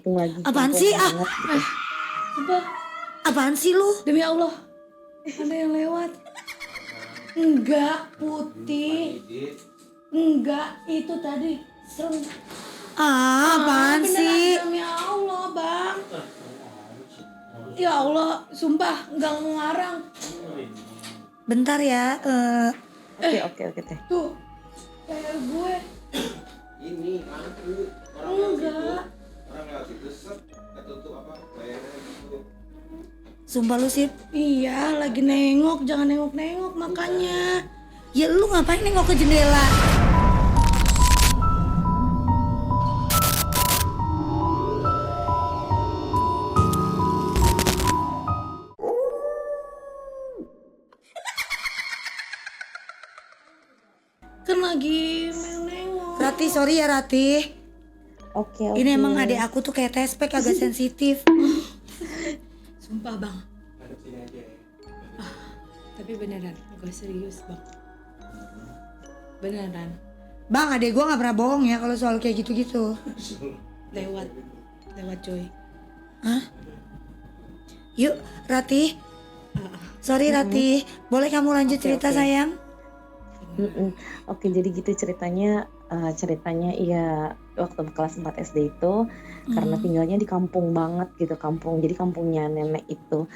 Mumpung lagi Apaan kampung sih? hangat gitu. Sumpah, Apaan sih lu? demi Allah, ada yang lewat. Enggak, Putih. Enggak, itu tadi serem. Apaan Beneran, sih? demi Allah, Bang. Ya Allah, sumpah enggak ngarang. Bentar ya. Oke teh. Tuh, kayak gue. Ini lampu Enggak. orang lewat situ set ketutup apa bayarnya gitu. Sumpah lu sih. Iya, lagi nengok, jangan nengok-nengok makanya. Ya lu ngapain nengok ke jendela? Kan lagi nengok. Rati, sorry ya Rati. Oke. Ini emang adek aku tuh kayak tespek agak sensitif. Sumpah, Bang. Hadap sini aja ya. Tapi beneran, gue serius, Bang. Beneran. Bang, adek gua nggak pernah bohong ya kalau soal kayak gitu-gitu. Lewat coy. Yuk, Rati. Sorry Rati, boleh kamu lanjut cerita Oke. sayang? Oke, jadi gitu ceritanya. Ceritanya iya waktu kelas 4 SD itu karena tinggalnya di kampung banget gitu, kampung. Jadi kampungnya nenek itu.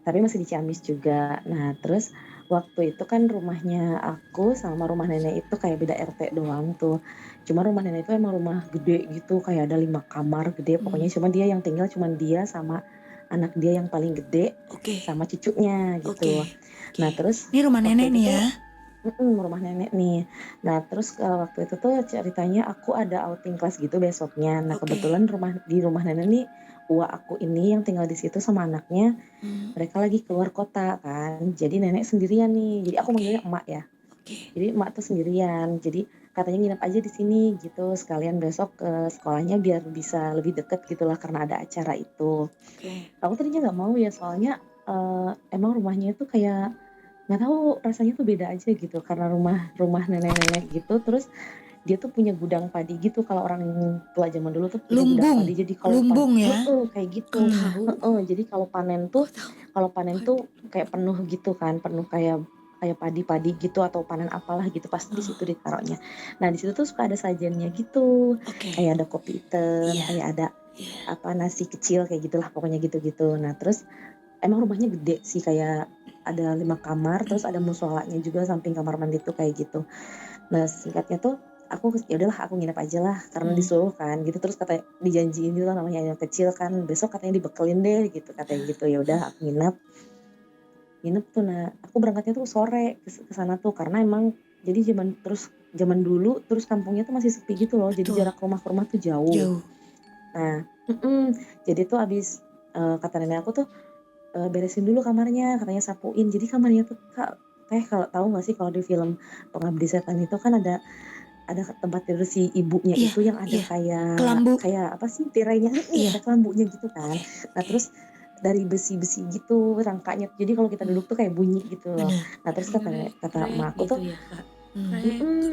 Tapi masih di Ciamis juga. Nah, terus waktu itu kan rumahnya aku sama rumah nenek itu kayak beda RT doang tuh. Cuma rumah nenek itu emang rumah gede gitu, kayak ada 5 kamar gede. Pokoknya cuma dia yang tinggal cuma dia sama anak dia yang paling gede Oke. sama cucunya gitu. Oke. Nah, terus Ini rumah waktu nenek itu nih tuh, ya. rumah nenek nih. Nah, terus waktu itu tuh ceritanya aku ada outing kelas gitu besoknya. Nah, Oke. kebetulan di rumah nenek nih, uak aku ini yang tinggal di situ sama anaknya, mereka lagi keluar kota kan. Jadi nenek sendirian nih. Jadi aku Oke. manggilnya emak ya. Oke. Jadi emak tuh sendirian. Jadi katanya nginep aja di sini gitu. Sekalian besok ke sekolahnya biar bisa lebih deket gitulah karena ada acara itu. Oke. Aku tadinya nggak mau ya soalnya emang rumahnya itu kayak nggak tahu rasanya tuh beda aja gitu karena rumah nenek-nenek gitu. Terus dia tuh punya gudang padi gitu, kalau orang tua zaman dulu tuh punya gudang Lumbung. padi, jadi kalau Lumbung ya. kayak gitu. Tahu. Jadi kalau panen tuh kayak penuh gitu kan, penuh kayak padi-padi gitu atau panen apalah gitu pasti di situ ditaruhnya. Nah, di situ tuh suka ada sajiannya gitu, Oke. kayak ada kopi hitam, Iya. kayak ada Iya. nasi kecil kayak gitulah pokoknya gitu-gitu. Nah, terus emang rumahnya gede sih, kayak ada 5 kamar, terus ada musholanya juga samping kamar mandi tuh kayak gitu. Nah, singkatnya tuh aku ya udahlah aku nginep aja lah karena disuruh kan gitu. Terus katanya dijanjiin gitu lah, namanya yang kecil kan, besok katanya dibekelin deh gitu katanya gitu. Ya udah aku nginep tuh. Nah, aku berangkatnya tuh sore ke sana tuh karena emang jadi zaman dulu terus kampungnya tuh masih sepi gitu loh. Jadi Betul. jarak rumah ke rumah tuh jauh. Jauh. Nah, jadi tuh abis kata nenek aku tuh beresin dulu kamarnya, katanya sapuin. Jadi kamarnya tuh kalau tahu nggak sih kalau di film Pengabdi Setan itu kan ada tempat tidur si ibunya Iya, itu yang ada iya. kayak Kelambu. apa sih tirainya, Iya. ada kelambunya gitu kan. Oke. Nah, terus dari besi-besi gitu rangkanya. Jadi kalau kita duduk tuh kayak bunyi gitu loh. Benar. Nah, terus kata emak aku gitu tuh, ya, Kak.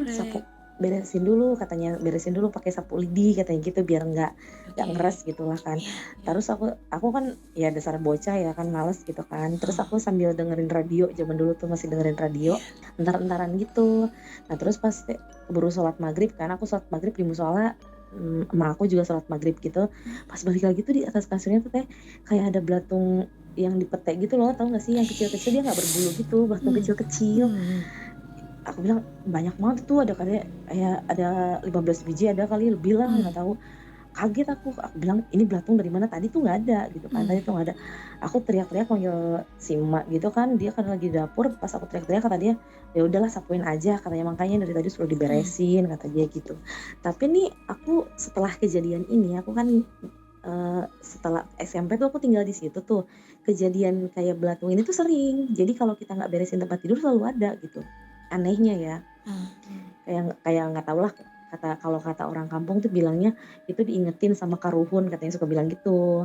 sapu beresin dulu katanya, beresin dulu pakai sapu lidi katanya gitu biar nggak ngeres gitu lah kan. Terus aku kan ya dasar bocah ya kan, males gitu kan. Terus aku sambil dengerin radio, zaman dulu tuh masih dengerin radio entar-entaran gitu. Nah, terus pas keburu sholat maghrib kan, aku sholat maghrib di musola, emak aku juga sholat maghrib gitu. Pas balik lagi tuh di atas kasurnya tuh kayak ada belatung yang dipetek gitu loh, tahu nggak sih yang kecil-kecil, dia nggak berbulu gitu, belatung kecil-kecil. Aku bilang banyak banget tuh, ada kali kayak ada 15 biji, ada kali lebih lah, nggak tahu. Kaget aku bilang ini belatung dari mana, tadi tuh nggak ada gitu kan, tadi tuh nggak ada. Aku teriak-teriak manggil si emak gitu kan, dia kan lagi di dapur. Pas aku teriak-teriak kata dia ya udahlah sapuin aja katanya, makanya dari tadi suruh diberesin kata dia gitu. Tapi nih aku setelah kejadian ini, aku kan setelah SMP tuh aku tinggal di situ tuh, kejadian kayak belatung ini tuh sering. Jadi kalau kita nggak beresin tempat tidur selalu ada gitu, anehnya ya. Kayak nggak tahu lah, kalau kata orang kampung tuh bilangnya itu diingetin sama karuhun, katanya suka bilang gitu.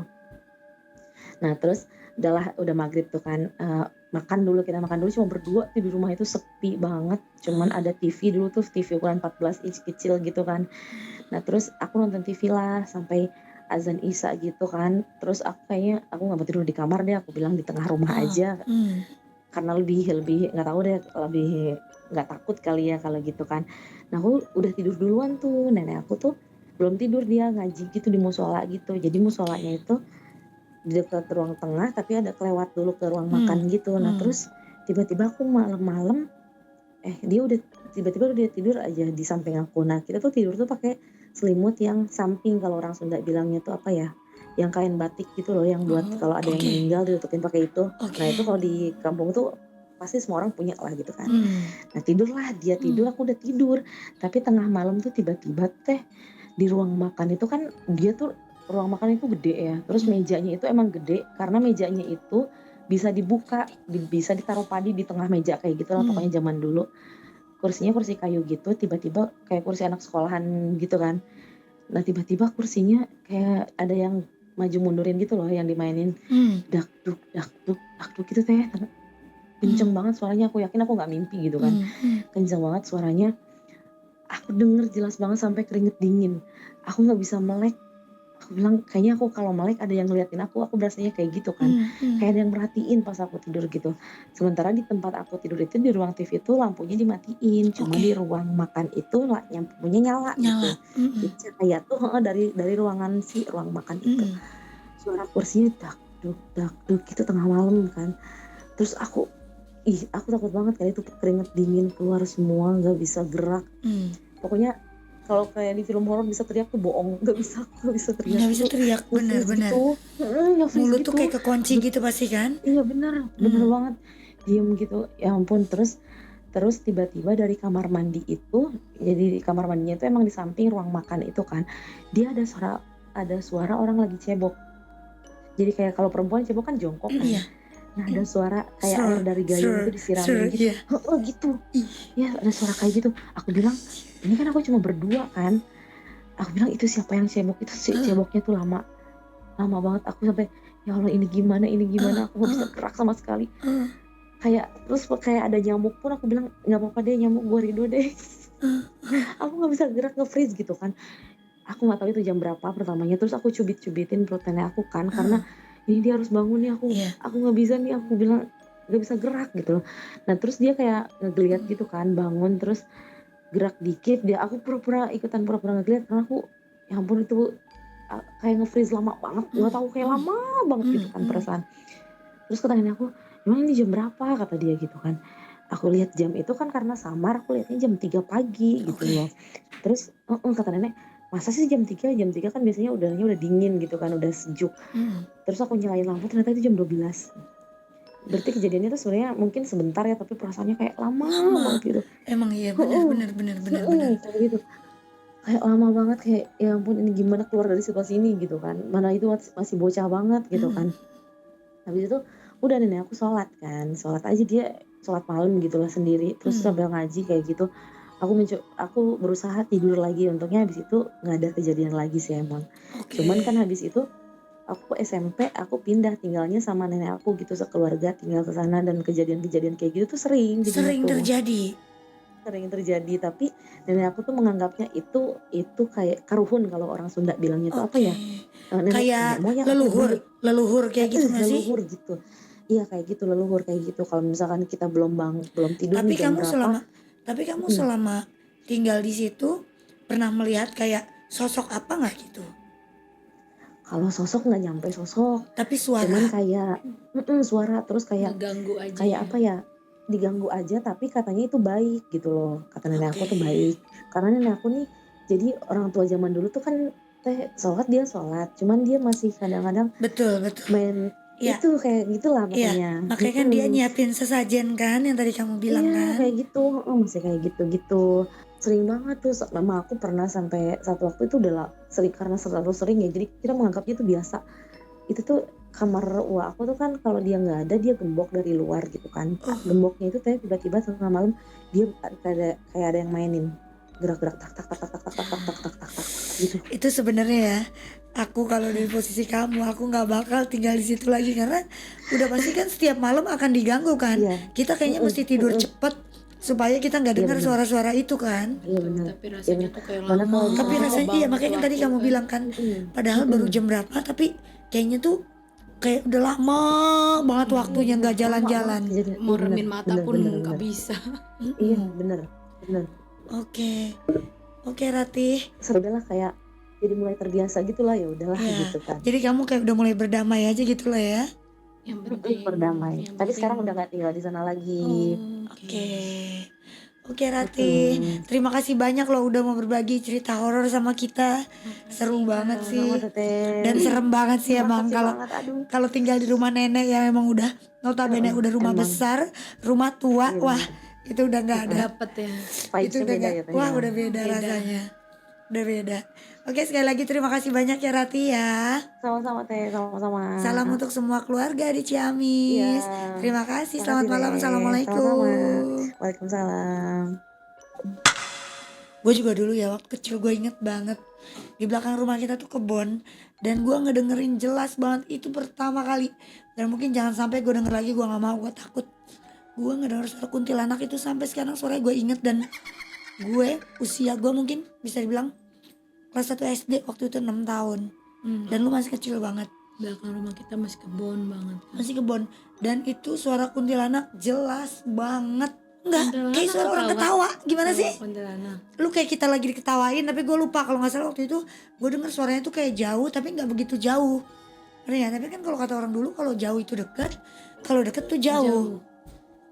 Nah, terus udah maghrib tuh kan, kita makan dulu cuma berdua tuh di rumah itu, sepi banget, cuman ada TV dulu tuh, TV ukuran 14 inch kecil gitu kan. Nah, terus aku nonton TV lah sampai azan Isya gitu kan. Terus aku kayaknya aku nggak mau tidur di kamar deh, aku bilang di tengah rumah aja karena lebih nggak tahu deh, lebih nggak takut kali ya kalau gitu kan. Nah aku udah tidur duluan tuh, nenek aku tuh belum tidur, dia ngaji gitu di musola gitu. Jadi musolanya itu di dekat ruang tengah tapi ada kelewat dulu ke ruang makan gitu. Nah terus tiba-tiba aku malam-malam dia udah tiba-tiba udah tidur aja di samping aku. Nah kita tuh tidur tuh pakai selimut yang samping, kalau orang Sunda bilangnya tuh apa ya, yang kain batik gitu loh, yang buat kalau ada yang oke. meninggal ditutupin pakai itu. Nah itu Oke. kalau di kampung tuh pasti semua orang punya lah gitu kan. Nah tidurlah dia tidur, aku udah tidur. Tapi tengah malam tuh tiba-tiba teh di ruang makan itu kan, dia tuh ruang makan itu gede ya. Terus mejanya itu emang gede karena mejanya itu bisa dibuka, bisa ditaruh padi di tengah meja kayak gitu lah pokoknya zaman dulu. Kursinya kursi kayu gitu, tiba-tiba kayak kursi anak sekolahan gitu kan. Nah tiba-tiba kursinya kayak ada yang maju mundurin gitu loh, yang dimainin dak duk gitu teh. Kenceng banget suaranya, aku yakin aku nggak mimpi gitu kan. Kenceng banget suaranya, aku denger jelas banget sampai keringet dingin. Aku nggak bisa melek. Aku bilang kayaknya aku kalau melek ada yang ngeliatin aku berasanya kayak gitu kan. Kayak ada yang merhatiin pas aku tidur gitu. Sementara di tempat aku tidur itu di ruang TV itu lampunya dimatiin, cuma di ruang makan itu lampunya nyala gitu. Jadi cahaya tuh dari ruangan si ruang makan itu. Suara kursinya dak duk gitu tengah malam kan. Terus aku takut banget kali itu, keringet dingin keluar semua, nggak bisa gerak. Pokoknya kalau kayak di film horor bisa teriak tuh bohong, nggak bisa teriak. Nggak bisa teriak, benar-benar. Mulut tuh kayak kekunci gitu pasti kan? Iya benar banget, diem gitu, ya ampun. Terus tiba-tiba dari kamar mandi itu, jadi kamar mandinya itu emang di samping ruang makan itu kan, dia ada suara orang lagi cebok. Jadi kayak kalau perempuan cebok kan jongkok kan. Nah ada suara kayak air dari gayung itu disiramin gitu. Gitu. Ya ada suara kayak gitu. Aku bilang, ini kan aku cuma berdua kan. Aku bilang itu siapa yang cebok? Itu ceboknya tuh lama banget. Aku sampai ya Allah ini gimana? Aku nggak bisa gerak sama sekali. Terus kayak ada nyamuk pun aku bilang nggak apa-apa deh nyamuk, gue ridho deh. Aku nggak bisa gerak, nge-freeze gitu kan. Aku nggak tahu itu jam berapa pertamanya. Terus aku cubit-cubitin perut nenek aku kan, karena ini dia harus bangun nih, aku nggak bisa nih, aku bilang nggak bisa gerak gitu. Nah terus dia kayak ngegeliat gitu kan, bangun terus gerak dikit, aku pura-pura ngegeliat karena aku ya ampun itu kayak nge-freeze lama banget, nggak tahu kayak lama banget gitu kan perasaan. Terus kata nenek aku, emang ini jam berapa, kata dia gitu kan. Aku lihat jam itu kan karena samar, aku lihatnya jam 3 pagi gitu loh. Terus kata nenek, masa sih jam 3 kan biasanya udaranya udah dingin gitu kan, udah sejuk. Terus aku nyalain lampu, ternyata itu jam 12. Berarti kejadiannya tuh sebenarnya mungkin sebentar ya, tapi perasaannya kayak lama banget gitu. Emang iya benar. Kayak gitu. Kayak lama banget, kayak ya ampun ini gimana keluar dari situasi ini gitu kan. Mana itu masih bocah banget gitu kan. Habis itu udah nenek aku sholat aja, dia sholat malam gitulah sendiri. Terus sambil ngaji kayak gitu. Aku berusaha tidur lagi, untungnya habis itu nggak ada kejadian lagi sih emang. Cuman kan habis itu aku SMP aku pindah tinggalnya sama nenek aku gitu, sekeluarga tinggal ke sana, dan kejadian-kejadian kayak gitu tuh sering terjadi. Tapi nenek aku tuh menganggapnya itu kayak karuhun, kalau orang Sunda bilangnya itu apa ya, kayak moyang leluhur kayak gitu nggak sih? leluhur gitu. Iya kayak gitu, leluhur kayak gitu. Kalau misalkan kita belum tidur Tapi nih jam berapa. kamu selama tinggal di situ pernah melihat kayak sosok apa nggak gitu? Kalau sosok nggak nyampe sosok, Tapi suara. cuman kayak suara, terus kayak Ngeganggu aja. kayak apa ya, diganggu aja, tapi katanya itu baik gitu loh, kata nenek aku tuh baik. Karena nenek aku nih, jadi orang tua zaman dulu tuh kan dia sholat, cuman dia masih kadang-kadang Betul. main itu kayak gitulah pokoknya. Makanya kan dia nyiapin sesajen kan yang tadi kamu bilang kan. Kayak gitu, masih kayak gitu. Sering banget tuh, mama aku pernah sampai satu waktu itu udah sering, karena selalu sering ya, jadi kita menganggapnya itu biasa. Itu tuh kamar aku tuh kan kalau dia nggak ada, dia gembok dari luar gitu kan. Gemboknya itu tiba-tiba tengah malam dia kayak ada yang mainin, gerak-gerak tak gitu. Itu sebenarnya ya, aku kalau di posisi kamu aku nggak bakal tinggal di situ lagi, karena udah pasti kan setiap malam akan diganggu kan. Kita kayaknya mesti tidur cepet supaya kita nggak Iya, dengar benar. suara-suara itu kan. Iya benar. Tapi rasanya tuh kayak Mana lama. kalau di Tapi sana- rasanya iya, makanya kan tadi kamu bilang kan, padahal baru jam berapa, tapi kayaknya tuh kayak udah lama banget waktunya nggak jalan-jalan. Kejadian- Mau iya, benar, remin mata benar, pun benar, nggak benar. bisa. Iya bener bener. Oke Ratih. Sudahlah kayak jadi mulai terbiasa gitulah, ya udahlah Iya. gitu kan. Jadi kamu kayak udah mulai berdamai aja gitu lah ya. Yang penting Berdamai. yang Tapi penting- sekarang udah nggak tinggal di sana lagi. Oke. Oke Ratih, terima kasih banyak loh udah mau berbagi cerita horor sama kita. Seru banget sih. Sama Teteh. Dan serem banget sih emang Makasih kalau banget, aduh. kalau tinggal di rumah nenek yang emang udah notabene udah rumah emang. besar, rumah tua, Iya, wah itu udah nggak ada. dapet ya. Itu Vibes-nya udah beda nggak, ya Teh. wah udah beda Beda. rasanya, udah beda. Oke sekali lagi terima kasih banyak ya Rati ya. Sama-sama Teh, sama-sama. Salam untuk semua keluarga di Ciamis. Iya. Terima kasih, Terima selamat kasih, malam, Teh. assalamualaikum. Sama-sama. Waalaikumsalam. Gue juga dulu ya waktu kecil gue inget banget di belakang rumah kita tuh kebon, dan gue ngedengerin jelas banget itu pertama kali, dan mungkin jangan sampai gue denger lagi, gue nggak mau, gue takut. Gue ngedenger suara kuntilanak itu sampai sekarang sore gue inget, dan gue usia gue mungkin bisa dibilang kelas 1 SD waktu itu 6 tahun, dan lu masih kecil banget, Belakang rumah kita masih kebon banget kan. masih kebon, dan itu suara kuntilanak jelas banget. Enggak, Kuntilanak kayak suara orang ketawa. ketawa. Gimana sih? Kuntilanak. Lu kayak kita lagi diketawain, tapi gue lupa kalau nggak salah waktu itu gue denger suaranya tuh kayak jauh tapi nggak begitu jauh. Ngerti nggak? Tapi kan kalau kata orang dulu kalau jauh itu dekat, kalau deket tuh jauh.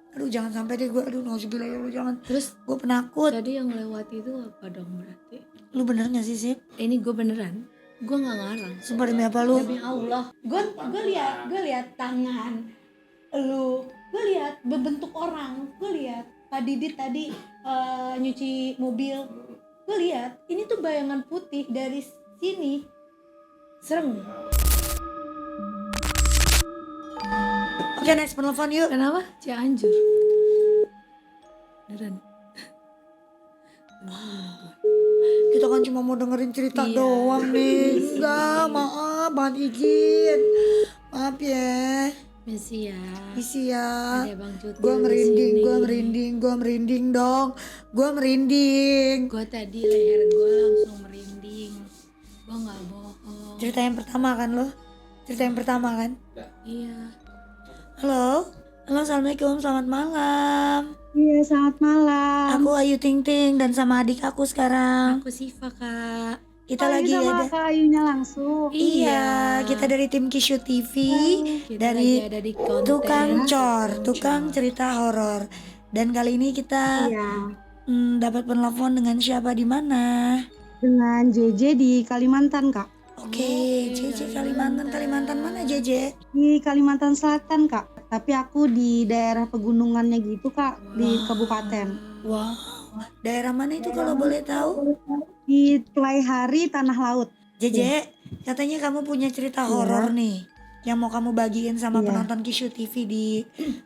Aduh jangan sampai deh gue, aduh nauzubillah ya Allah, jangan. Terus Gue penakut. tadi yang lewat itu apa dong berarti? Lu bener nggak sih Sip? Ini gue beneran. Gue nggak ngarang. Sumpah demi apa lu? Demi Allah. gue lihat tangan lu, gue lihat berbentuk orang, gue lihat Pak Didit tadi nyuci mobil, gue lihat ini tuh bayangan putih dari sini, serem. Oke next penelpon yuk. Kenapa? Cianjur. Beneran. Kita kan cuma mau dengerin cerita Iya. doang nih. Enggak, maaf banget izin. Maaf ya. Messi ya. Misi ya. Ada Bang Cuti Gue di merinding, sini. gue merinding dong. Gue merinding. Gue tadi leher gue langsung merinding. Gue nggak bohong. Cerita yang pertama kan lo? Cerita yang pertama kan? Iya. Halo? Halo, assalamualaikum, selamat malam. Iya, selamat malam. Aku Ayu Ting Ting dan sama adik aku sekarang. Aku Siva kak. Kita lagi ada. Kak Ayunya langsung. Iya, kita dari tim Kishu TV, Kita dari lagi ada di konten. tukang cerita horor. Dan kali ini kita Iya, dapat penelpon dengan siapa di mana? dengan JJ di Kalimantan, Kak. Oke, JJ Kalimantan mana JJ? Di Kalimantan Selatan, Kak. Tapi aku di daerah pegunungannya gitu, Kak, di kabupaten. Wow, daerah mana itu kalau boleh tahu? Di Telaihari Tanah Laut. JJ, katanya kamu punya cerita horor nih yang mau kamu bagiin sama Iya. penonton Kishu TV di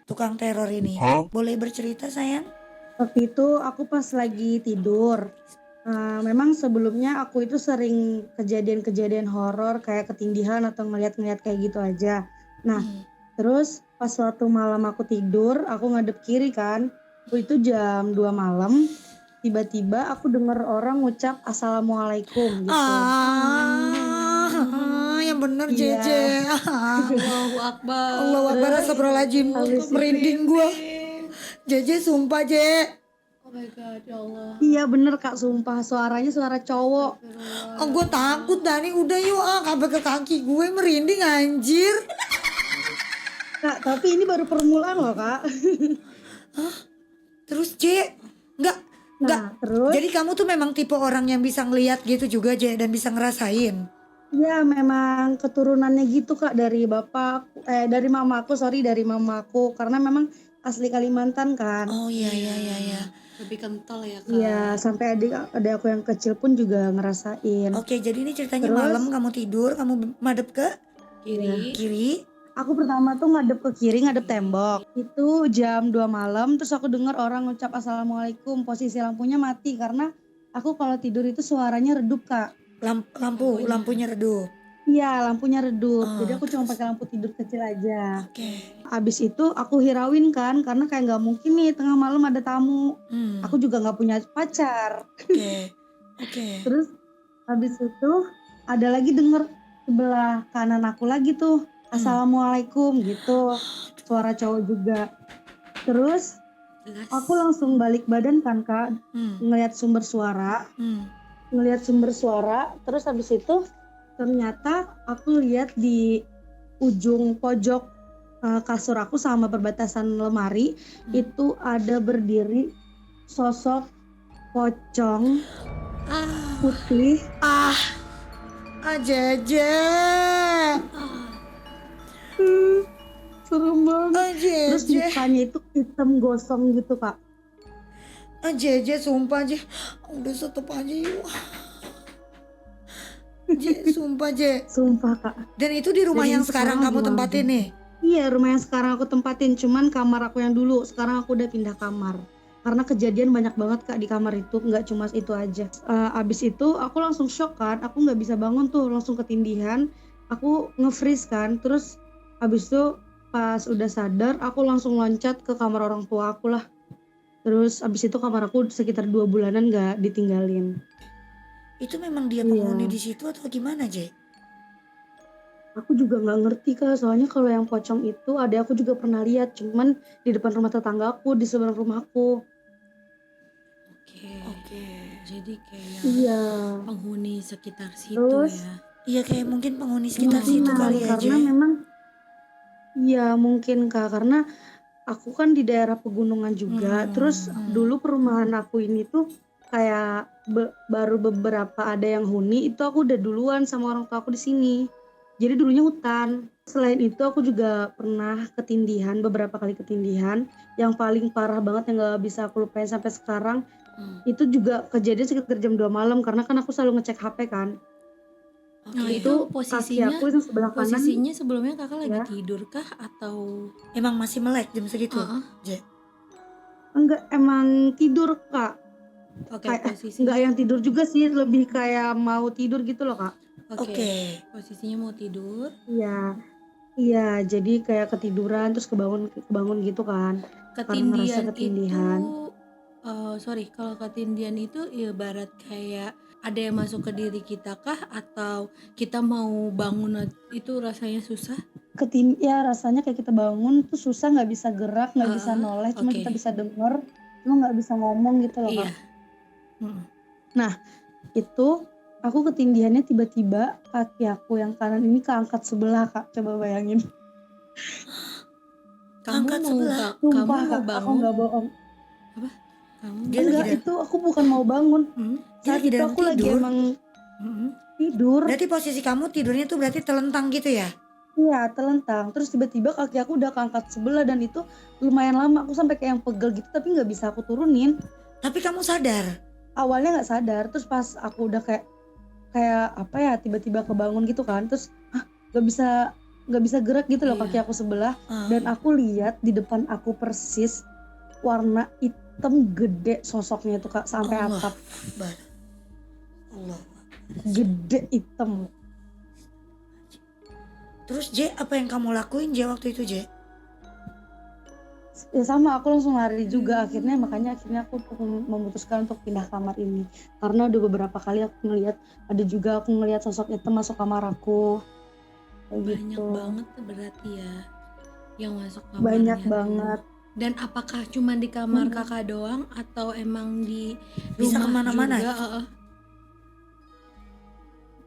Tukang Teror ini. Boleh bercerita sayang? Waktu itu aku pas lagi tidur. Memang sebelumnya aku itu sering kejadian-kejadian horor kayak ketindihan atau ngeliat-ngeliat kayak gitu aja. Nah, terus pas suatu malam aku tidur, aku ngadep kiri kan. Itu jam 2 malam. Tiba-tiba aku dengar orang ngucap assalamualaikum gitu. Yang bener Iya. JJ. Allahu Akbar. Allahu Akbar, astagfirullahaladzim. Merinding gua. JJ sumpah J. Oh my god, ya Allah. Iya bener Kak, sumpah suaranya suara cowok. Oh, gue takut Dani, udah yuk sampai ke kaki gue merinding anjir. Kak, tapi ini baru permulaan loh Kak. Terus J, enggak. Nah, terus Jadi kamu tuh memang tipe orang yang bisa ngelihat gitu juga J dan bisa ngerasain. ya memang keturunannya gitu Kak dari dari mamaku karena memang asli Kalimantan kan. Oh iya. Lebih kental ya kak. Iya, sampai adik aku yang kecil pun juga ngerasain. Oke, jadi ini ceritanya Terus? malam kamu tidur, kamu madep ke Kiri. kiri. Aku pertama tuh ngadep ke kiri, ngadep tembok. Itu jam 2 malam, terus aku dengar orang ngucap assalamualaikum. Posisi lampunya mati karena aku kalau tidur itu suaranya redup Kak. Lampunya redup. Iya, lampunya redup. Jadi Oh, aku cuma terus? pakai lampu tidur kecil aja. Oke. Abis itu aku hirauin kan, karena kayak nggak mungkin nih tengah malam ada tamu. Aku Hmm, juga nggak punya pacar. oke. Oke. Terus habis itu ada lagi denger sebelah kanan aku lagi tuh, Hmm. Assalamualaikum gitu. Suara cowok juga. Terus Jelas. aku langsung balik badan kan Kak, Hmm. ngelihat sumber suara. Hmm. Terus habis itu ternyata aku lihat di ujung pojok kasur aku sama perbatasan lemari itu ada berdiri sosok pocong Ah, putih. Ah, Jeje. Serem banget. Terus Jeje. mukanya itu hitam gosong gitu Kak. Jeje, sumpah Je. Udah stop aja yuk. Je, sumpah Je. Sumpah Kak. Dan itu di rumah Dan yang itu sekarang lagi kamu malam tempatin Jumat. nih? Iya, rumah yang sekarang aku tempatin, cuman kamar aku yang dulu. Sekarang aku udah pindah kamar. Karena kejadian banyak banget Kak di kamar itu, nggak cuma itu aja. Abis itu aku langsung shock kan, aku nggak bisa bangun tuh, langsung ketindihan. Aku nge-freeze kan, terus abis itu pas udah sadar, aku langsung loncat ke kamar orang tua aku lah. Terus abis itu kamar aku sekitar 2 bulanan nggak ditinggalin. Itu memang dia penghuni Iya. di situ atau gimana Je? Aku juga nggak ngerti Kak, soalnya kalau yang pocong itu adek aku juga pernah lihat, cuman di depan rumah tetanggaku, di seberang rumahku. oke. Oke. Jadi kayak Iya, penghuni sekitar situ terus ya. Iya kayak mungkin penghuni sekitar situ kemungkinan kali ya karena Je. memang iya mungkin Kak, karena aku kan di daerah pegunungan juga, terus dulu perumahan aku ini tuh kayak baru beberapa ada yang huni, itu aku udah duluan sama orang tua aku di sini. Jadi dulunya hutan. Selain itu aku juga pernah ketindihan, beberapa kali ketindihan. Yang paling parah banget yang gak bisa aku lupain sampai sekarang, Hmm. itu juga kejadian sekitar jam 2 malam karena kan aku selalu ngecek HP kan. Nah, Oke. itu Itu kaki posisinya aku yang sebelah kanan sebelumnya kakak lagi ya. tidur kah atau Emang masih melek jam segitu Heeh. Je? Enggak, emang tidur Kak. Oke, Kayak enggak posisinya yang tidur juga sih, lebih kayak mau tidur gitu loh Kak. oke. Oke. Posisinya mau tidur. Iya, iya jadi kayak ketiduran terus kebangun kebangun gitu kan. Karena ngerasa Ketindian itu ketindihan. sorry, kalau ketindihan itu ibarat kayak ada yang masuk ke diri kita kah atau kita mau bangun itu rasanya susah? Ya rasanya kayak kita bangun tuh susah, nggak bisa gerak, nggak bisa Heeh, noleh, cuma oke. kita bisa denger, cuma nggak bisa ngomong gitu loh Iya. Kak. Mm. Nah itu aku ketindihannya tiba-tiba kaki aku yang kanan ini keangkat sebelah Kak, coba bayangin. Angkat sebelah. Kamu Sumpah mau Kak, aku bangun? nggak bohong. Apa? Kamu Dia lagi Enggak, itu aku bukan mau bangun. dia Saat lagi itu dalam aku lagi tidur. emang tidur. Berarti posisi kamu tidurnya tuh berarti telentang gitu ya? Iya, telentang. Terus tiba-tiba kaki aku udah keangkat sebelah dan itu lumayan lama. Aku sampai kayak yang pegel gitu tapi nggak bisa aku turunin. Tapi kamu sadar? Awalnya nggak sadar. Terus pas aku udah kayak kayak apa ya tiba-tiba kebangun gitu kan. Terus nggak bisa nggak bisa gerak gitu loh kaki Iya. aku sebelah. Ah, Dan aku lihat di depan aku persis warna hitam gede sosoknya itu Kak sampai Allah atap. Akbar. Allah. Gede hitam. Terus Je, apa yang kamu lakuin Je waktu itu Je? Ya sama, aku langsung lari juga makanya akhirnya aku memutuskan untuk pindah kamar ini karena udah beberapa kali aku ngelihat aku ngelihat sosok hitam masuk kamar aku kayak Banyak gitu. banget berarti ya yang masuk kamarnya Banyak tuh. banget. Dan apakah cuma di kamar kakak doang atau emang di Bisa rumah kemana-mana? juga?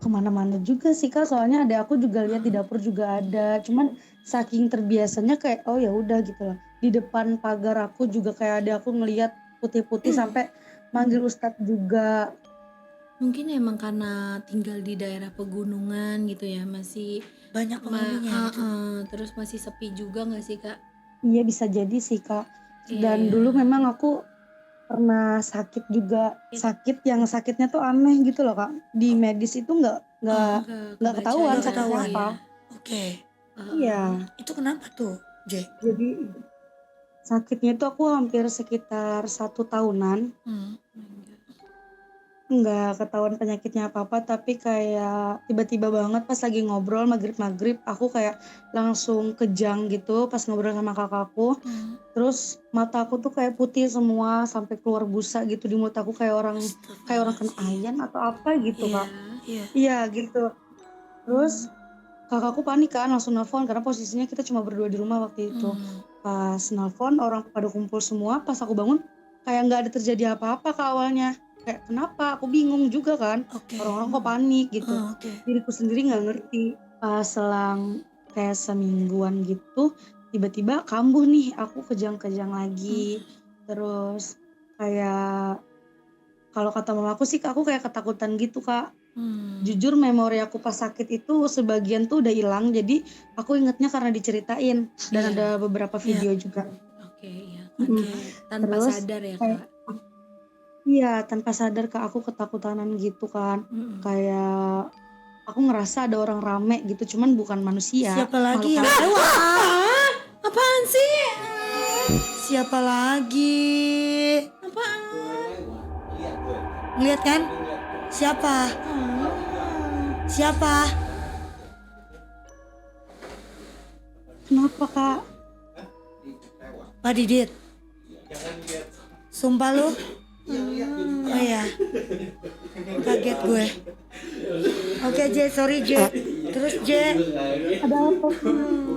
Kemana-mana juga sih Kak, soalnya ada aku juga lihat di dapur juga ada, cuman saking terbiasanya kayak oh ya udah gitu loh. Di depan pagar aku juga kayak ada aku ngelihat putih-putih sampai manggil Ustadz juga. Mungkin emang karena tinggal di daerah pegunungan gitu ya, masih Banyak penghuninya gitu. terus masih sepi juga nggak sih kak? Iya bisa jadi sih Kak. Dan Iya. dulu memang aku pernah sakit juga, sakit yang sakitnya tuh aneh gitu loh Kak. Di medis itu nggak Kebaca ketahuan Nggak ya, sakitnya ketahuan. apa. Oke. Iya, Itu kenapa tuh Je? jadi sakitnya itu aku hampir sekitar 1 tahunan. nggak ketahuan penyakitnya apa-apa, tapi kayak tiba-tiba banget pas lagi ngobrol maghrib-maghrib, aku kayak langsung kejang gitu pas ngobrol sama kakakku. Hmm. Terus mata aku tuh kayak putih semua sampai keluar busa gitu di mulut aku kayak orang kena Astagfirullahaladzim. ayan atau apa gitu, Iya. Kak. Iya. Iya gitu. Terus kakakku panik kan langsung nelfon karena posisinya kita cuma berdua di rumah waktu itu. Hmm. Pas nelfon orang pada kumpul semua, pas aku bangun kayak nggak ada terjadi apa-apa Kak awalnya. Kayak kenapa? Aku bingung juga kan. Oke. Orang-orang kok panik gitu. Oke. Diriku sendiri nggak ngerti. Pas selang kayak semingguan gitu, tiba-tiba kambuh nih aku kejang-kejang lagi. Terus kayak kalau kata mamaku sih aku kayak ketakutan gitu Kak. Hmm. Jujur memori aku pas sakit itu sebagian tuh udah hilang, jadi aku ingetnya karena diceritain dan Iya. ada beberapa Iya. video juga. Oke, iya. Mm-mm. Tanpa Terus sadar ya, kayak Kak. iya tanpa sadar Kak aku ketakutan gitu kan. Mm-mm. Kayak aku ngerasa ada orang rame gitu, cuman bukan manusia, Siapa lagi yang makhluk halus. lewat? Apaan sih? Siapa lagi? Apaan? Lihat gue. Ngeliat kan? Siapa? Siapa? Kenapa Kak? Pak Didit. Sumpah lu? Oh ya. Kaget gue. Oke J, sorry J. Terus J, Ada apa?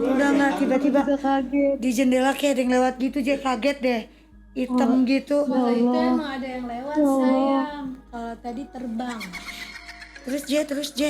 udah nggak tiba-tiba Juga kaget. di jendela kayak ada yang lewat gitu J, kaget deh. Hitam gitu. Kalau itu Allah. emang ada yang lewat, Ya Allah. sayang. Kalau tadi terbang. Terus J.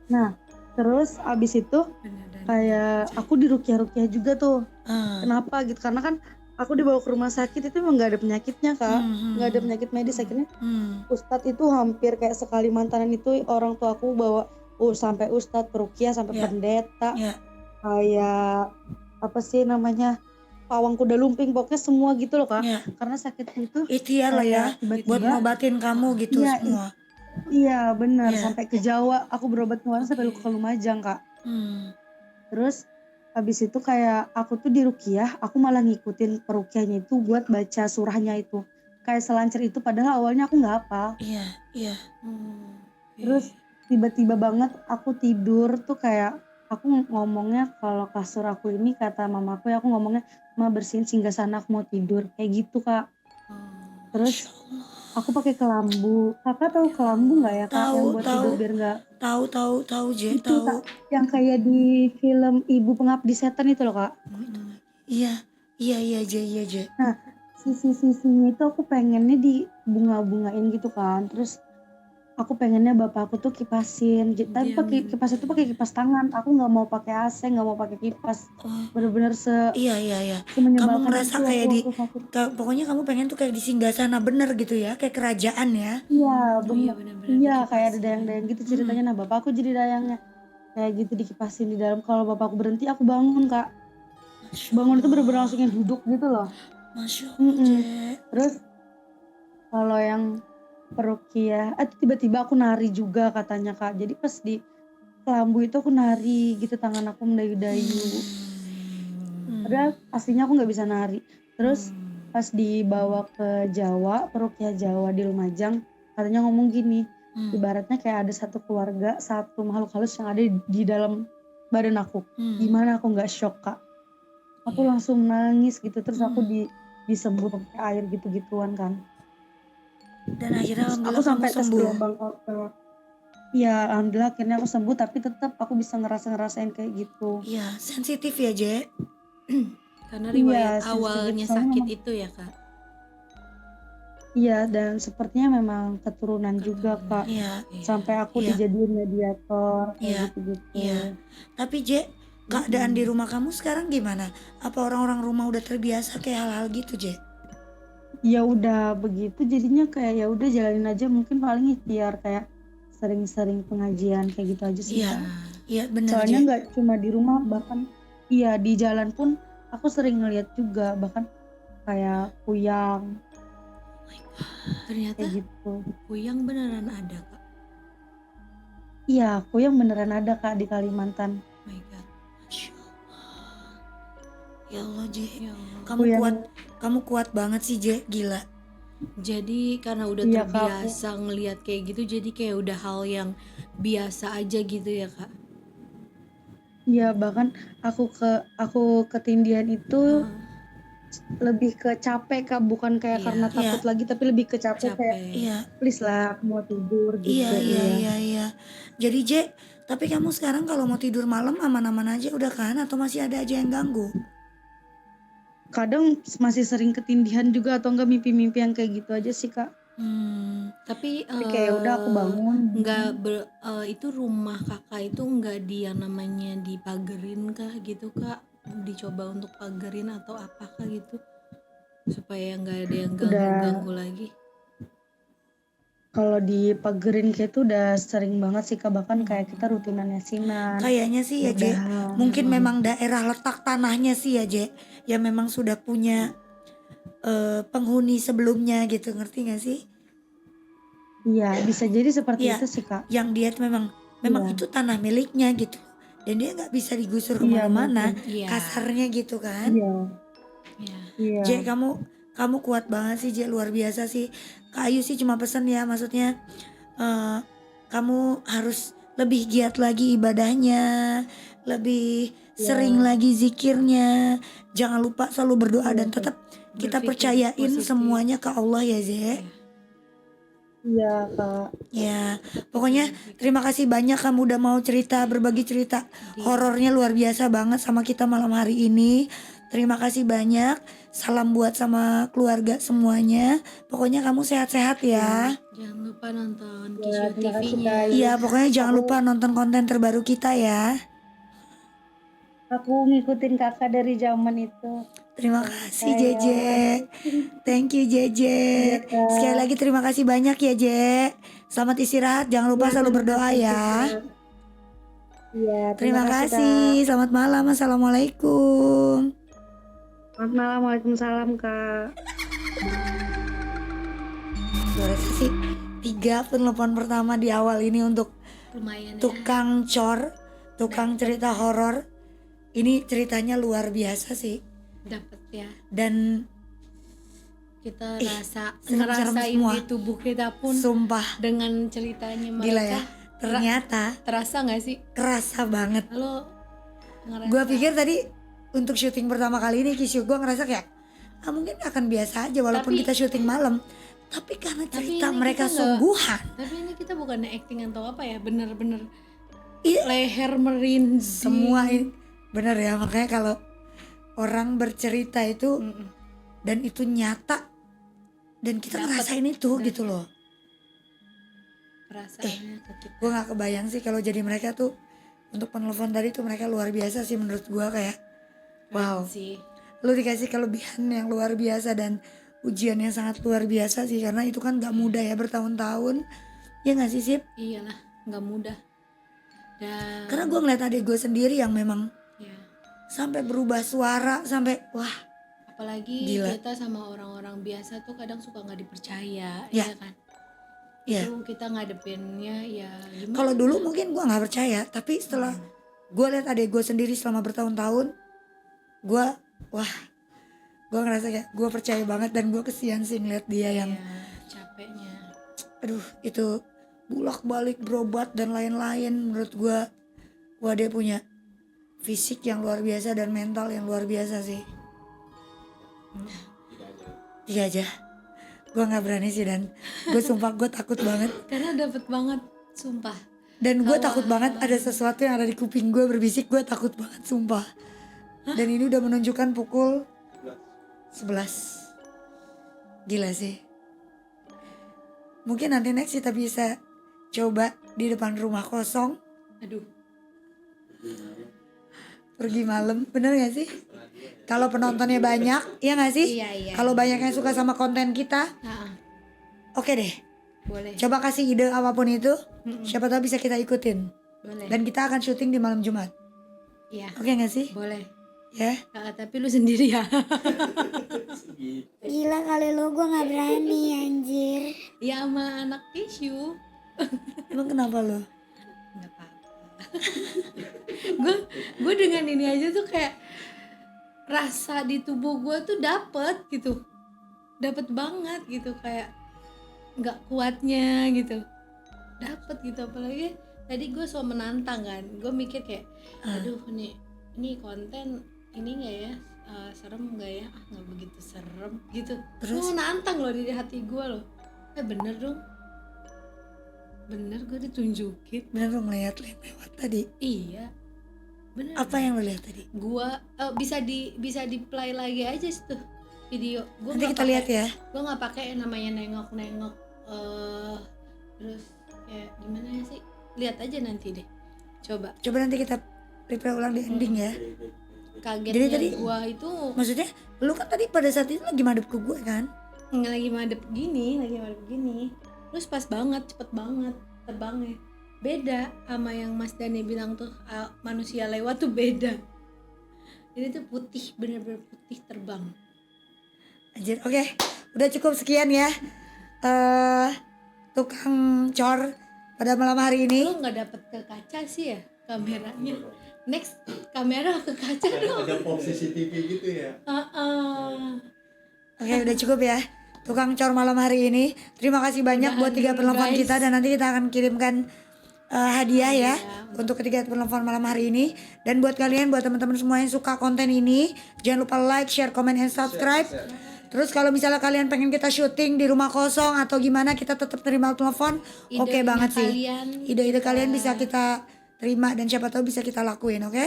Nah, terus abis itu Bener-bener. kayak aku dirukyah-rukyah juga tuh. Ah. Kenapa gitu? Karena kan aku dibawa ke rumah sakit itu emang nggak ada penyakitnya Kak, Hmm. nggak ada penyakit medis. Akhirnya Hmm. Ustadz itu hampir kayak sekali mantanan itu orang tua aku bawa sampai Ustadz perukyah sampai Ya. pendeta, Ya. kayak apa sih namanya pawang kuda lumping pokoknya semua gitu loh Kak. Ya. Karena sakitku itu Ikhtiar lah ya, kayak buat tiba-tiba ngobatin kamu gitu Iya, semua. iya benar Iya. sampai ke Jawa aku berobat kemarin sampai Oke. ke Lumajang Kak. Hmm. Terus habis itu kayak aku tuh dirukyah, aku malah ngikutin perukyahnya itu buat baca surahnya itu. Kayak selancar itu padahal awalnya aku nggak hafal. Iya, iya. Terus tiba-tiba banget aku tidur tuh kayak aku ngomongnya kalau kasur aku ini kata mamaku ya aku ngomongnya ma bersihin singgasana aku mau tidur kayak gitu Kak. Terus aku pakai kelambu. Kakak tahu kelambu nggak ya Kak yang Tahu, buat tahu. tidur biar nggak Tahu J, itu tahu. Kak yang kayak di film Ibu Pengabdi Setan itu loh Kak. Iya, iya J. Nah, sisi-sisinya itu aku pengennya dibunga-bungain gitu kan. Terus aku pengennya bapakku tuh kipasin. Tapi pakai kipas itu pakai kipas tangan. Aku nggak mau pakai AC, nggak mau pakai kipas. Oh, Bener-bener iya. semenyebalkan Kamu ngerasa itu kayak aku di, waktu sakit. pokoknya kamu pengen tuh kayak di singgasana bener gitu ya, kayak kerajaan ya. Iya, iya, bener. bener-bener Iya, dikipasin. kayak ada dayang-dayang gitu ceritanya. Nah, bapakku jadi dayangnya. Kayak gitu dikipasin di dalam. Kalau bapakku berhenti, aku bangun Kak. Masya Bangun itu Allah. bener-bener langsung yang duduk gitu loh. Masya Allah J. Terus kalau yang perukiah, tiba-tiba aku nari juga katanya Kak. Jadi pas di kelambu itu aku nari gitu, tangan aku mendayu-dayu. Padahal aslinya aku nggak bisa nari. Terus pas dibawa ke Jawa, perukiah Jawa di Lumajang, katanya ngomong gini, ibaratnya kayak ada satu keluarga, satu makhluk halus yang ada di dalam badan aku. Gimana aku nggak shock Kak? Aku langsung nangis gitu, terus aku disembur pakai air gitu-gituan kan. Dan akhirnya Aku alhamdulillah kamu sampai tes sembuh. gelombang Iya, alhamdulillah akhirnya aku sembuh, tapi tetap aku bisa ngerasain kayak gitu. Iya, sensitif ya J. Karena riwayat sensitif, awalnya soalnya sakit memang- itu ya, Kak. Iya, dan sepertinya memang keturunan juga Kak. Iya. Sampai aku Iya. dijadiin mediator Iya, kayak gitu-gitu. iya. Tapi J, keadaan di rumah kamu sekarang gimana? Apa orang-orang rumah udah terbiasa kayak hal-hal gitu J? Ya udah begitu jadinya kayak ya udah jalanin aja, mungkin paling ikhtiar kayak sering-sering pengajian kayak gitu aja sih Iya, Kak. iya bener Soalnya J. nggak cuma di rumah, bahkan iya di jalan pun aku sering ngeliat juga, bahkan kayak kuyang Ternyata kayak gitu. kuyang beneran ada, Kak. Iya, kuyang beneran ada Kak di Kalimantan. Oh my God. Masya Allah. Ya Allah J, Ya Allah. kamu Kuyang. kuat banget sih J, gila. Jadi karena udah Iya Kak, terbiasa ngelihat kayak gitu, jadi kayak udah hal yang biasa aja gitu ya Kak? iya bahkan aku ketindihan itu Heeh, lebih ke capek Kak, bukan kayak iya, karena takut Iya, lagi, tapi lebih ke capek kayak, capek. iya, "Please lah aku mau tidur," iya, gitu, iya, iya. iya, iya. Jadi J, tapi kamu sekarang kalau mau tidur malam aman-aman aja udah kan? Atau masih ada aja yang ganggu? Kadang masih sering ketindihan juga atau enggak mimpi-mimpi yang kayak gitu aja sih Kak. Tapi Tapi kayak udah aku bangun. itu rumah kakak itu nggak di yang namanya dipagerin kah gitu Kak? Dicoba untuk pagerin atau apakah gitu? Supaya nggak ada yang Udah, ganggu-ganggu lagi. kalau dipagerin kayak itu udah sering banget sih Kak, bahkan kayak kita Hmm. rutinan yasinan, Kayaknya sih ya J, rebahan. mungkin memang daerah letak tanahnya sih ya J, ya memang sudah punya penghuni sebelumnya gitu, ngerti gak sih? Iya, bisa jadi seperti Iya, itu sih Kak. yang dia tuh memang memang Iya, itu tanah miliknya gitu, dan dia nggak bisa digusur iya kemana-mana, mungkin. Iya, kasarnya gitu kan. Iya, iya. iya, J, kamu kuat banget sih J, luar biasa sih. Kak Ayu sih cuma pesen ya, maksudnya eh, kamu harus lebih giat lagi ibadahnya, lebih sering iya, lagi zikirnya. Jangan lupa selalu berdoa iya dan Kak. tetap kita Berpikir percayain positif. semuanya ke Allah ya Z. Iya, Iya Kak. Ya, pokoknya terima kasih banyak kamu udah mau cerita, berbagi cerita di horornya luar biasa banget sama kita malam hari ini. Terima kasih banyak. Salam buat sama keluarga semuanya. Pokoknya kamu sehat-sehat ya. jangan lupa nonton Iya, Kishu terima kasih Kak TV-nya. Ayu. Iya, pokoknya jangan Aku lupa nonton konten terbaru kita ya. aku ngikutin Kakak dari zaman itu. Terima kasih Kayak Jeje. Thank you Jeje. iya Sekali Kak. lagi terima kasih banyak ya Je. Selamat istirahat. Jangan lupa Iya, selalu terima berdoa kasih ya. Kak. Iya, terima Terima kasih Kak. kasih. Selamat malam. Assalamualaikum. Selamat malam, Waalaikumsalam Kak. Luar biasa sih. 3 penelpon pertama di awal ini untuk Lumayan ya. tukang tukang cerita horor. Ini ceritanya luar biasa sih. Dapat ya. Dan Kita serem-serem ngerasain semua. di tubuh kita pun Sumpah dengan ceritanya gila ya. mereka. Ternyata Terasa nggak sih? kerasa banget. Lo ngerasa? Gue pikir tadi untuk syuting pertama kali ini Kisyu gue ngerasa kayak mungkin akan biasa aja walaupun Tapi- kita syuting malam. Tapi karena cerita ini mereka kita nggak- sungguhan. Tapi ini kita bukannya acting atau apa ya, bener-bener Iya. leher merinding. Semua ini bener ya, makanya kalau orang bercerita itu Mm-mm. dan itu nyata dan kita Dapet. ngerasain itu gitu loh. Perasaannya ke kita. Gue nggak kebayang sih kalau jadi mereka tuh untuk penelpon tadi tuh mereka luar biasa sih menurut gue kayak wow. Sih. Lu dikasih kelebihan yang luar biasa dan ujian yang sangat luar biasa sih karena itu kan gak mudah ya bertahun-tahun ya gak sih Sip? Iyalah, nggak mudah. Dan Karena gue ngeliat adik gue sendiri yang memang ya, sampai berubah suara sampai wah apalagi Gila. kita sama orang-orang biasa tuh kadang suka nggak dipercaya, Ya. ya kan? ya. Itu kita ngadepinnya ya gimana? Kalau dulu mungkin gue nggak percaya tapi setelah gue liat adik gue sendiri selama bertahun-tahun gue wah gue ngerasa kayak gue percaya banget dan gue kesian sih ngeliat dia yang ya, capeknya. aduh itu bolak-balik berobat dan lain-lain menurut gue wah dia punya fisik yang luar biasa dan mental yang luar biasa sih. Tiga aja gue nggak berani sih dan gue sumpah gue takut banget Karena dapet banget, sumpah. dan gue Kalau- takut banget ada sesuatu yang ada di kuping gue berbisik. Gue takut banget sumpah. Dan ini udah menunjukkan pukul 11. Gila sih. Mungkin nanti next kita bisa coba di depan rumah kosong Aduh, pergi malam, bener gak sih? Kalau penontonnya banyak, ya gak sih? Iya. Kalau banyak yang suka sama konten kita, Nah, oke deh. boleh. Coba kasih ide apapun itu, siapa tahu bisa kita ikutin. Boleh. Dan kita akan syuting di malam Jumat. Iya, Oke gak sih? boleh. Ya. Tapi lu sendiri ya. Gila kali lu, gue gak berani anjir. Ya sama anak tisu. Emang kenapa lo? Nggak apa-apa. gue dengan ini aja tuh kayak rasa di tubuh gue tuh dapet gitu. dapet banget gitu, kayak nggak kuatnya gitu dapet gitu. Apalagi tadi gue so menantang kan, gue mikir kayak aduh ini konten ini nggak ya, serem nggak ya, nggak begitu serem gitu. Terus? Gue nantang loh di hati gue loh, bener dong, bener gue ditunjukin. Bener lo ngeliat lewat tadi. Iya bener. Apa yang lo lihat tadi? Gua bisa di play lagi aja tuh video. Gua Nanti nggak kita lihat ya. Gue nggak pakai yang namanya nengok terus kayak gimana ya sih, lihat aja nanti deh, coba. Coba nanti kita replay ulang di ending ya. Kagetnya Jadi tadi- gua itu Maksudnya lu kan tadi pada saat itu lagi madep ke gue kan? lagi madep gini, terus pas banget, cepet banget terbangnya. Beda sama yang Mas Dani bilang tuh, manusia lewat tuh beda. Jadi tuh putih, bener-bener putih terbang. Anjir, oke. Udah cukup sekian ya. Tukang cor pada malam hari ini. Lu nggak dapet ke kaca sih ya kameranya. Next kamera ke kaca dong. Ada pop CCTV gitu ya. Oke, udah cukup ya. Tukang cor malam hari ini. Terima kasih banyak buat 3 penelpon guys. kita, dan nanti kita akan kirimkan hadiah ya untuk ketiga penelpon malam hari ini. Dan buat kalian, buat teman-teman semua yang suka konten ini, jangan lupa like, share, comment, and subscribe. Terus kalau misalnya kalian pengen kita syuting di rumah kosong atau gimana, kita tetap terima telepon. Oke Ide-ide banget sih. kalian Ide-ide kita- kalian bisa kita terima dan siapa tahu bisa kita lakuin, oke?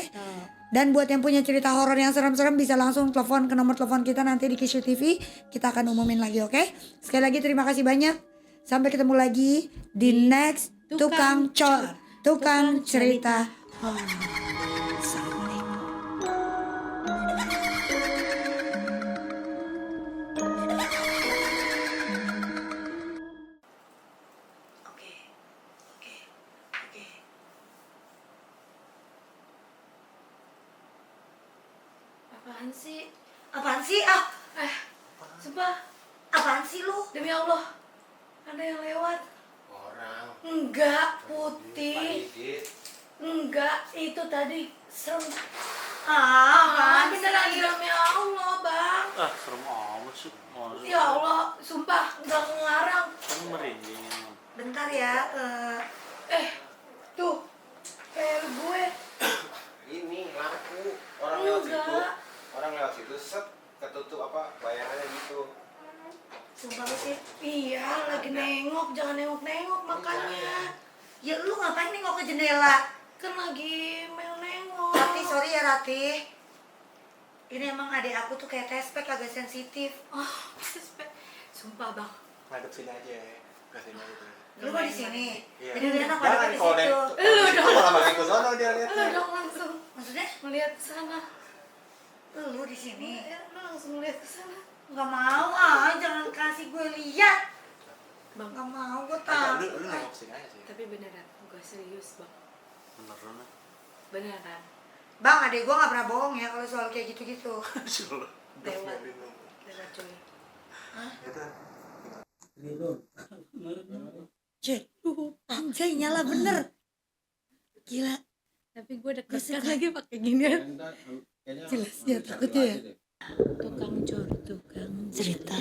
Dan buat yang punya cerita horor yang serem-serem bisa langsung telepon ke nomor telepon kita nanti di Kishu TV. Kita akan umumin lagi, oke? Sekali lagi terima kasih banyak. Sampai ketemu lagi di next Tukang Cor, Tukang Cerita Horor. Assalamualaikum. Oke. Apaan sih? Apaan sih? Sumpah, Apaan sih lu? demi Allah, ada yang lewat. Orang. Enggak, putih. Dikit. Enggak, itu tadi serem. Apaan Beneran sih? demi Allah, Bang. Serem amat sih. Masa Ya Allah, sumpah enggak ngelarang. kan merinding emang. Bentar ya. Tuh, kayak gue. Ini lampu. Orang lewat situ. Enggak. Orang lewat situ set ketutup apa bayangannya gitu. Sumpah lu sih. Iya, lagi nengok, jangan nengok-nengok makanya. Ya lu ngapain nengok ke jendela? Kan lagi mau nengok. Rati, sorry ya Rati. Ini emang adik aku tuh kayak tespek agak sensitif. Oh, sumpah Bang. Ngadep sini aja ya. Ke sini aja. Lu kok di sini? Iya. Jadi dia enak Jangan pada di kalau situ. itu malah makin ke sono dia lihat. Lu dong langsung Maksudnya melihat ke sana. lu di sini. Lu langsung melihat ke sana. Nggak mau jangan kasih gue lihat. Bang, Nggak mau, gue Lu takut. nengok sini aja sih. tapi beneran, gue serius Bang. Beneran ah. Beneran. Bang, adek gue nggak pernah bohong ya kalau soal kayak gitu-gitu. Lewat. Lewat coy. Cek, anjay nyala bener. Gila, Tapi gue deg-degan lagi pakai ginian. jelas ya takutnya ya. Tukang cor, tukang Cerita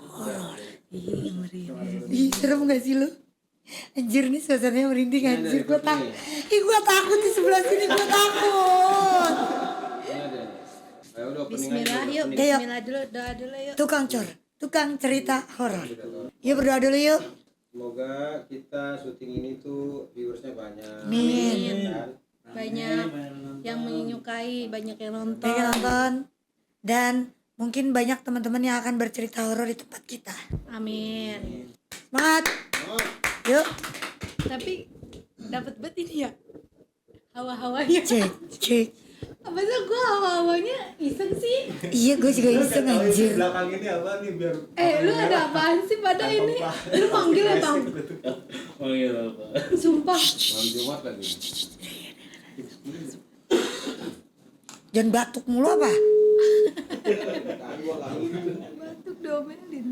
horor. Ih, merinding. Ih, serem gak sih lu? Anjir nih suasananya merinding anjir. Gue takut. Ih, gue takut di sebelah sini, gue takut. Bismillah yuk, Ayo. bismillah dulu, doa dulu yuk. Tukang cor, tukang cerita horor. Yuk berdoa dulu yuk. Semoga kita syuting ini tuh viewersnya banyak. Amin. Kan? Banyak yang menyukai, banyak yang nonton. Pengen nonton. Dan mungkin banyak teman-teman yang akan bercerita horor di tempat kita. Amin. Semangat. Yuk. Tapi dapat bet ini ya hawa-hawanya. Cek. Apa sih gue hawa-hawanya iseng sih? Iya, gue juga iseng anjir. Belakang ini apa nih biar Lu ada apaan sih pada ini? Lu manggil ya Bang? Oh iya Pak. Sumpah. malam Jumat lagi. Jangan batuk mulu apa? Batuk domelin.